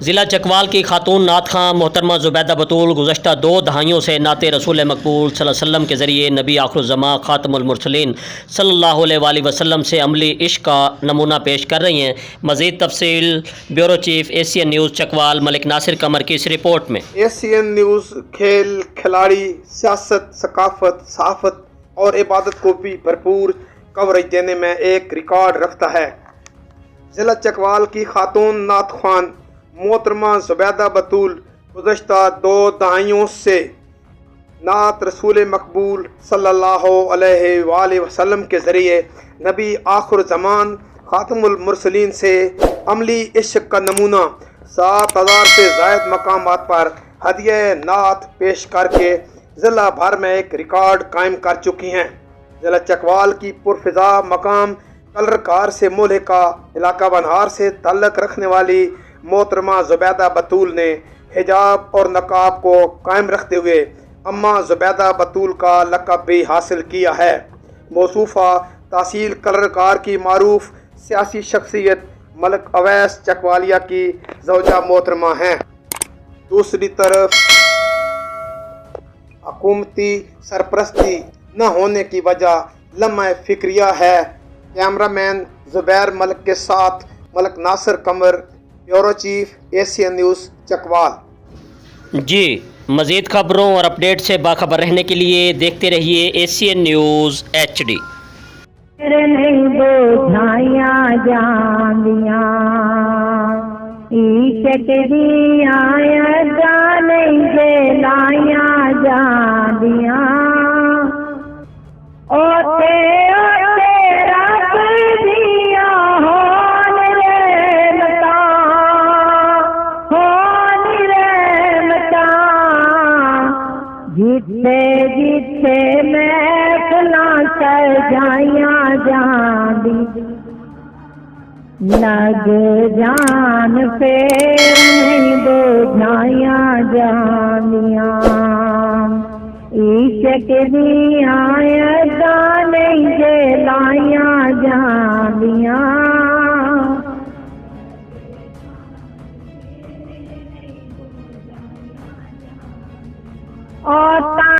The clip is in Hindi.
ज़िला चकवाल की खातून नात खां मोहतरमा ज़ुबैदा बतूल गुज़श्ता 2 दहाइयों से नाते रसूल मकबूल सल्लल्लाहु अलैहि वसल्लम के ज़रिए नबी आखिरुज़्ज़मा ख़ातमुल मुरसलीन सल्लल्लाहु अलैहि वसल्लम से अमली इश्क का नमूना पेश कर रही हैं। मज़ीद तफसील bureau chief Asian News Chakwal Malik Nasir Qamar की इस रिपोर्ट में। एशियन न्यूज़ खेल, खिलाड़ी, सियासत, सकाफत, सहाफ़त और इबादत को भी भरपूर कवरेज देने में एक रिकॉर्ड रखता है। ज़िला चकवाल की खातून नात खान मोहतरमा ज़ुबैदा बतूल गुज़श्ता 2 दहाइयों से नात रसूल मकबूल सल्लल्लाहु अलैहि वसल्लम के ज़रिए नबी आखिर ज़मान ख़ातमुल मुरसलीन से अमली इश्क का नमूना 7000 से ज़ायद मकामात पर हदिया नात पेश करके ज़िला भर में एक रिकॉर्ड कायम कर चुकी हैं। ज़िला चकवाल की पुरफ़िज़ा मकाम कलरकार से मुल्हिका इलाका बनहार से ताल्लुक़ रखने वाली मोहतरमा ज़ुबैदा बतूल ने हिजाब और नकाब को कायम रखते हुए अम्मा ज़ुबैदा बतूल का लक़ब भी हासिल किया है। मौसूफ़ा तहसील कलरकार की मारूफ सियासी शख्सियत मलिक अवैस चकवालिया की ज़ौजा मोहतरमा हैं। दूसरी तरफ हुकूमती सरपरस्ती न होने की वजह लम्हा फ़िक्रिया है। कैमरामैन ज़ुबैर मलिक के साथ Malik Nasir Qamar, bureau chief Asian News Chakwal. जी, मज़ीद खबरों और अपडेट से बाखबर रहने के लिए देखते रहिए एशियन न्यूज़ HD। जिथे जिथे महफिलां सजाइयां जांदी लग जान फेर नहीं बुझाइयां जांदियां इश्क दी आयतां